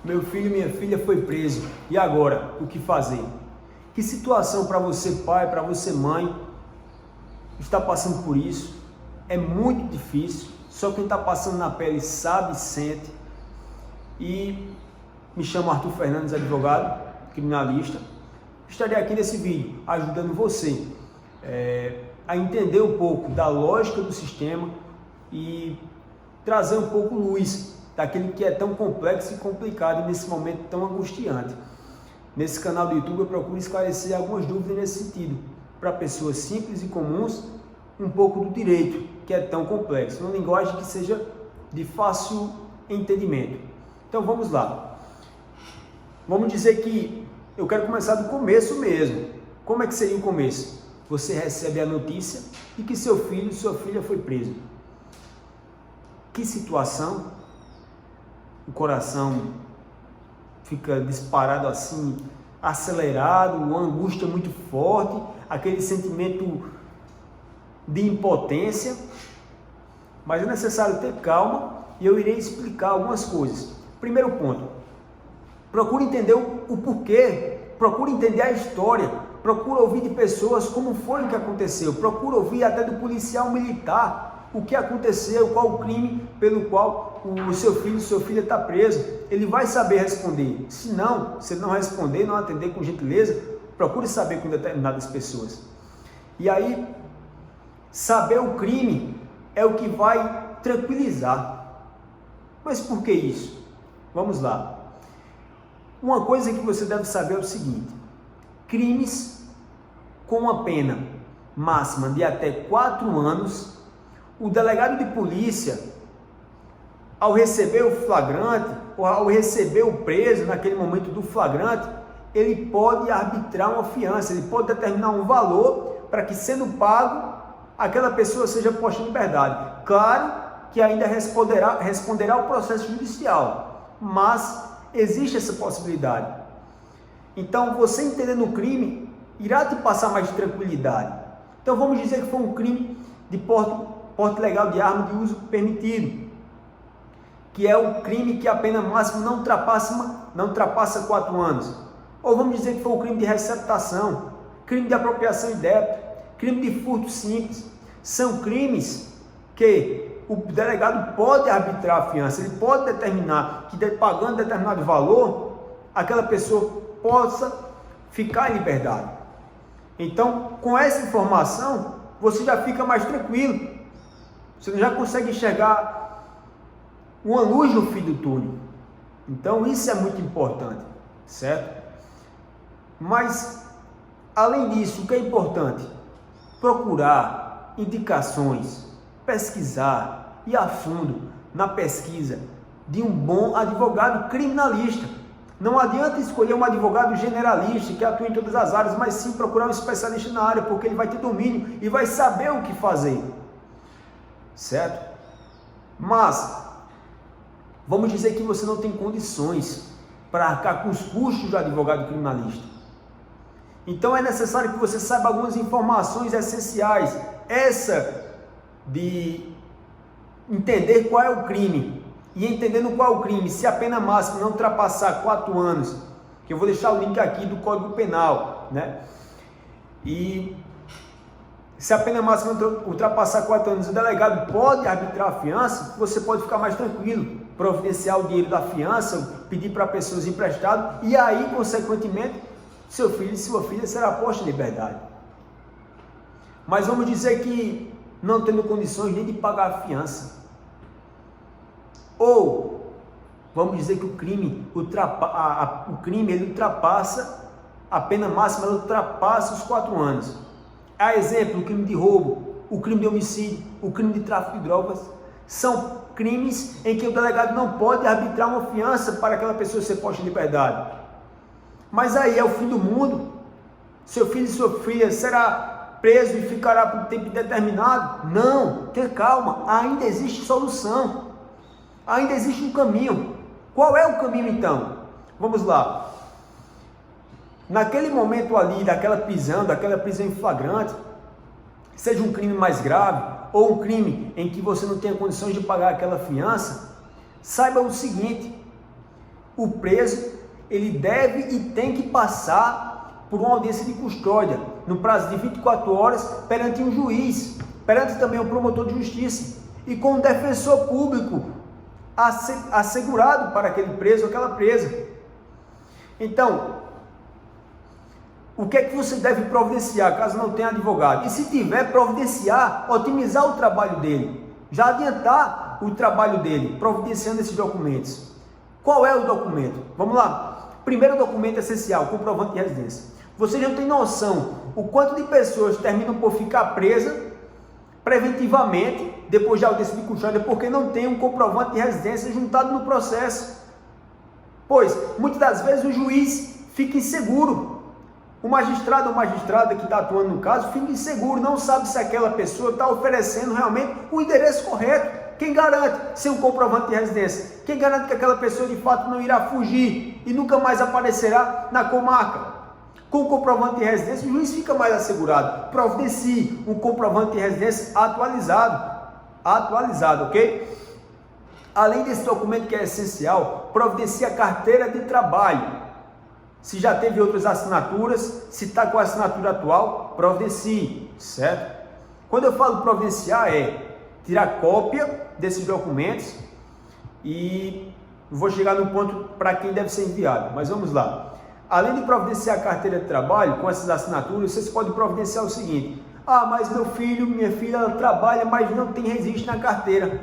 Meu filho e minha filha foi preso. E agora? O que fazer? Que situação para você pai, para você mãe, está passando por isso? É muito difícil. Só quem está passando na pele sabe e sente. E me chamo Arthur Fernandes, advogado, criminalista. Estarei aqui nesse vídeo ajudando você a entender um pouco da lógica do sistema e trazer um pouco luz daquele que é tão complexo e complicado nesse momento tão angustiante. Nesse canal do YouTube eu procuro esclarecer algumas dúvidas nesse sentido, para pessoas simples e comuns, um pouco do direito, que é tão complexo, uma linguagem que seja de fácil entendimento. Então vamos lá. Vamos dizer que eu quero começar do começo mesmo. Como é que seria o começo? Você recebe a notícia de que seu filho, sua filha foi preso. Que situação? O coração fica disparado assim, acelerado, uma angústia muito forte, aquele sentimento de impotência. Mas é necessário ter calma e eu irei explicar algumas coisas. Primeiro ponto, procure entender o porquê, procure entender a história, procure ouvir de pessoas como foi o que aconteceu, procure ouvir até do policial militar o que aconteceu, qual o crime pelo qual o seu filho, sua filha está preso. Ele vai saber responder. Se ele não responder, não atender com gentileza, procure saber com determinadas pessoas. E aí, saber o crime é o que vai tranquilizar. Mas por que isso? Vamos lá. Uma coisa que você deve saber é o seguinte: crimes com uma pena máxima de até 4 anos, o delegado de polícia, ao receber o flagrante, ou ao receber o preso naquele momento do flagrante, ele pode arbitrar uma fiança, ele pode determinar um valor para que, sendo pago, aquela pessoa seja posta em liberdade. Claro que ainda responderá ao processo judicial, mas existe essa possibilidade. Então, você entendendo o crime, irá te passar mais tranquilidade. Então, vamos dizer que foi um crime de porte legal de arma de uso permitido, que é o crime que a pena máxima não ultrapassa 4 anos. Ou vamos dizer que foi um crime de receptação, crime de apropriação indébita, crime de furto simples. São crimes que o delegado pode arbitrar a fiança, ele pode determinar que, pagando determinado valor, aquela pessoa possa ficar em liberdade. Então, com essa informação, você já fica mais tranquilo. Você já consegue enxergar uma luz no fim do túnel. Então, isso é muito importante, certo? Mas, além disso, o que é importante? Procurar indicações, pesquisar, ir a fundo na pesquisa de um bom advogado criminalista. Não adianta escolher um advogado generalista que atua em todas as áreas, mas sim procurar um especialista na área, porque ele vai ter domínio e vai saber o que fazer. Certo? Mas, vamos dizer que você não tem condições para arcar com os custos do advogado criminalista. Então é necessário que você saiba algumas informações essenciais. Essa de entender qual é o crime. E entendendo qual é o crime, se a pena máxima não ultrapassar 4 anos, que eu vou deixar o link aqui do Código Penal, né? E se a pena máxima ultrapassar 4 anos, o delegado pode arbitrar a fiança, você pode ficar mais tranquilo, providenciar o dinheiro da fiança, pedir para pessoas emprestado, e aí, consequentemente, seu filho e sua filha será posta em liberdade. Mas vamos dizer que não tendo condições nem de pagar a fiança. Ou, vamos dizer que o crime ele ultrapassa, a pena máxima ela ultrapassa os 4 anos. A exemplo, o crime de roubo, o crime de homicídio, o crime de tráfico de drogas, são crimes em que o delegado não pode arbitrar uma fiança para aquela pessoa ser posta em liberdade. Mas aí é o fim do mundo? Seu filho e sua filha será preso e ficará por tempo indeterminado? Não, tenha calma, ainda existe solução, ainda existe um caminho. Qual é o caminho então? Vamos lá. Naquele momento ali, daquela prisão em flagrante, seja um crime mais grave ou um crime em que você não tenha condições de pagar aquela fiança, saiba o seguinte: o preso ele deve e tem que passar por uma audiência de custódia, no prazo de 24 horas, perante um juiz, perante também o promotor de justiça, e com um defensor público assegurado para aquele preso ou aquela presa. Então, o que é que você deve providenciar, caso não tenha advogado? E se tiver, providenciar, otimizar o trabalho dele, já adiantar o trabalho dele, providenciando esses documentos. Qual é o documento? Vamos lá. Primeiro documento essencial, comprovante de residência. Você já tem noção o quanto de pessoas terminam por ficar presas preventivamente, depois de audiência de custódia, porque não tem um comprovante de residência juntado no processo. Pois, muitas das vezes o juiz fica inseguro. O magistrado ou magistrada que está atuando no caso fica inseguro, não sabe se aquela pessoa está oferecendo realmente o endereço correto. Quem garante ser um comprovante de residência? Quem garante que aquela pessoa de fato não irá fugir e nunca mais aparecerá na comarca? Com o comprovante de residência, o juiz fica mais assegurado. Providencie um comprovante de residência atualizado, ok? Além desse documento que é essencial, providencie a carteira de trabalho. Se já teve outras assinaturas, se está com a assinatura atual, providencie, certo? Quando eu falo providenciar, é tirar cópia desses documentos e vou chegar no ponto para quem deve ser enviado, mas vamos lá. Além de providenciar a carteira de trabalho com essas assinaturas, vocês podem providenciar o seguinte: ah, mas meu filho, minha filha, ela trabalha, mas não tem registro na carteira.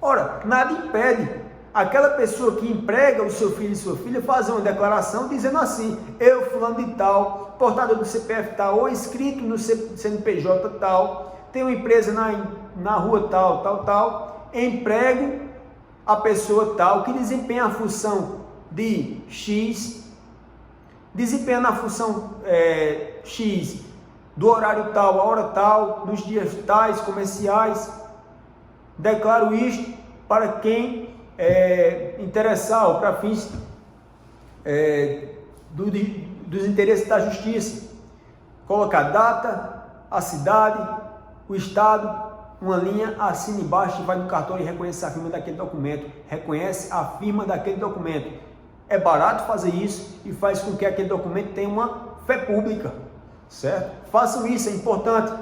Ora, nada impede aquela pessoa que emprega o seu filho e sua filha fazer uma declaração dizendo assim: eu, fulano de tal, portador do CPF tal, ou inscrito no CNPJ tal, tenho uma empresa na rua tal, emprego a pessoa tal, que desempenha a função de X, desempenha na função X, do horário tal, a hora tal, nos dias tais, comerciais, declaro isto para quem interessar ou para fins dos interesses da justiça. Colocar data, a cidade, o estado, uma linha, assina embaixo e vai no cartório e reconhece a firma daquele documento, reconhece a firma daquele documento. É barato fazer isso e faz com que aquele documento tenha uma fé pública, certo? Façam isso, é importante.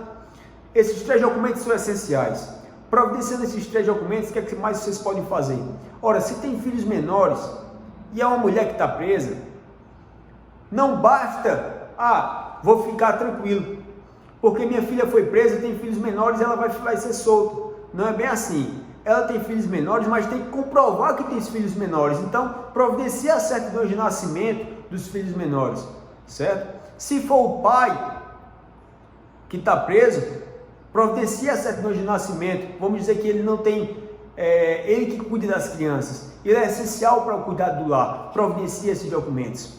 Esses 3 documentos são essenciais. Providenciando esses 3 documentos, o que é que mais vocês podem fazer? Ora, se tem filhos menores e é uma mulher que está presa, não basta, vou ficar tranquilo, porque minha filha foi presa, tem filhos menores, ela vai ser solta. Não é bem assim. Ela tem filhos menores, mas tem que comprovar que tem filhos menores. Então, providencia a certidão de nascimento dos filhos menores, certo? Se for o pai que está preso, providencia a certidão de nascimento. Vamos dizer que ele não tem, ele que cuida das crianças. Ele é essencial para o cuidado do lar. Providencia esses documentos.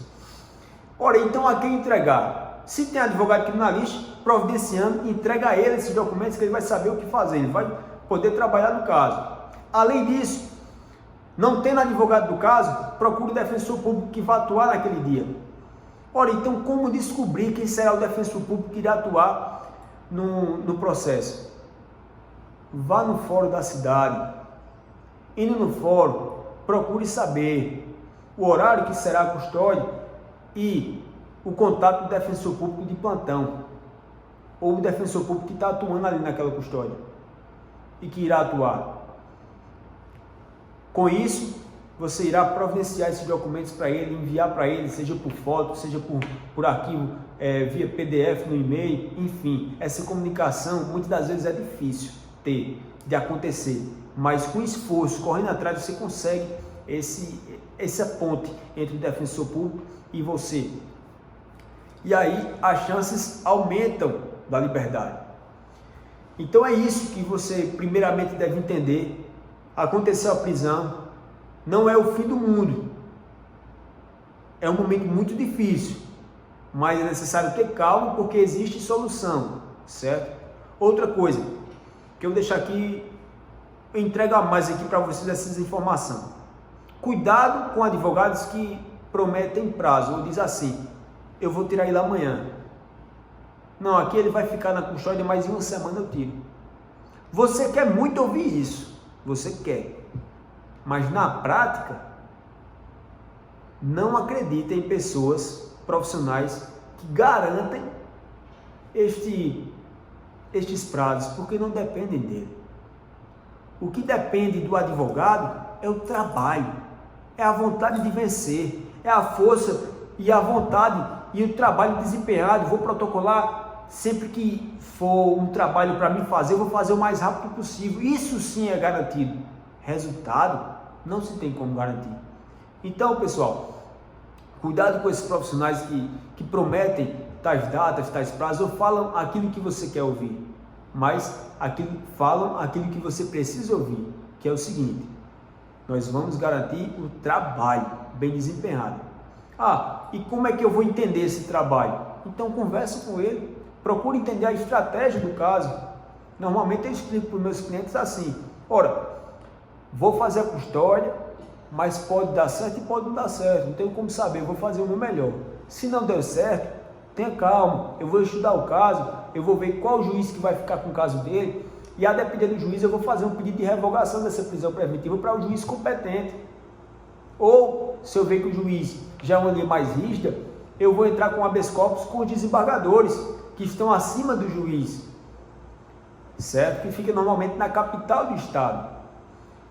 Ora, então a quem entregar? Se tem advogado criminalista, providenciando, entrega a ele esses documentos que ele vai saber o que fazer. Ele vai poder trabalhar no caso. Além disso, não tendo advogado do caso, procure o defensor público que vai atuar naquele dia. Ora, então como descobrir quem será o defensor público que irá atuar no processo? Vá no fórum da cidade. Indo no fórum, procure saber o horário que será a custódia e o contato do defensor público de plantão ou o defensor público que está atuando ali naquela custódia e que irá atuar. Com isso, você irá providenciar esses documentos para ele, enviar para ele, seja por foto, seja por arquivo, via PDF, no e-mail, enfim. Essa comunicação, muitas das vezes, é difícil de acontecer, mas com esforço, correndo atrás, você consegue essa ponte entre o defensor público e você. E aí, as chances aumentam da liberdade. Então é isso que você primeiramente deve entender. Aconteceu a prisão, não é o fim do mundo, é um momento muito difícil, mas é necessário ter calma porque existe solução, certo? Outra coisa que eu vou deixar aqui, eu entrego a mais aqui para vocês essa informação. Cuidado com advogados que prometem prazo ou diz assim: eu vou tirar ele amanhã. Não, aqui ele vai ficar na custódia, mas em uma semana eu tiro. Você quer muito ouvir isso, você quer, mas na prática não acredita em pessoas profissionais que garantem estes prazos, porque não dependem dele. O que depende do advogado é o trabalho, é a vontade de vencer, é a força e a vontade e o trabalho desempenhado. Vou protocolar sempre que for um trabalho para mim fazer, eu vou fazer o mais rápido possível. Isso sim é garantido. Resultado não se tem como garantir. Então, pessoal, cuidado com esses profissionais que prometem tais datas, tais prazos, ou falam aquilo que você quer ouvir, mas falam aquilo que você precisa ouvir, que é o seguinte: nós vamos garantir o trabalho bem desempenhado. Ah, e como é que eu vou entender esse trabalho? Então converse com ele, procure entender a estratégia do caso. Normalmente eu explico para os meus clientes assim: ora, vou fazer a custódia, mas pode dar certo e pode não dar certo, não tenho como saber, eu vou fazer o meu melhor. Se não der certo, tenha calma, eu vou estudar o caso, eu vou ver qual juiz que vai ficar com o caso dele, e a depender do juiz eu vou fazer um pedido de revogação dessa prisão preventiva para o juiz competente. Ou, se eu ver que o juiz já é uma linha mais rígida, eu vou entrar com habeas corpus com os desembargadores, que estão acima do juiz, certo? Que fica normalmente na capital do estado.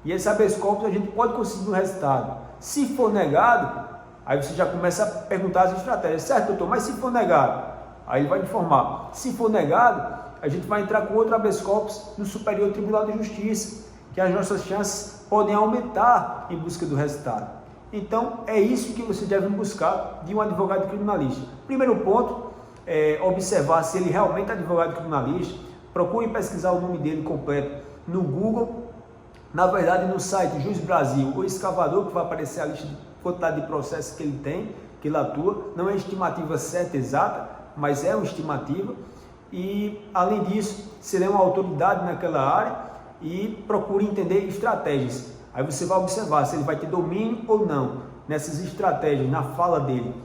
E esse habeas corpus a gente pode conseguir um resultado. Se for negado, aí você já começa a perguntar as estratégias. Certo, doutor, mas se for negado? Aí ele vai informar. Se for negado, a gente vai entrar com outro habeas corpus no Superior Tribunal de Justiça, que as nossas chances podem aumentar em busca do resultado. Então, é isso que você deve buscar de um advogado criminalista. Primeiro ponto é observar se ele realmente é advogado criminalista. Procure pesquisar o nome dele completo no Google. Na verdade, no site Juiz Brasil, o escavador, que vai aparecer a lista de quantidade de processos que ele tem, que ele atua. Não é estimativa certa, exata, mas é uma estimativa. E, além disso, você é uma autoridade naquela área e procure entender estratégias. Aí você vai observar se ele vai ter domínio ou não nessas estratégias, na fala dele.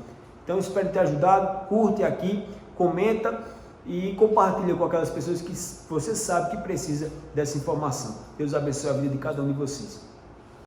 Então, espero ter ajudado. Curte aqui, comenta e compartilha com aquelas pessoas que você sabe que precisa dessa informação. Deus abençoe a vida de cada um de vocês.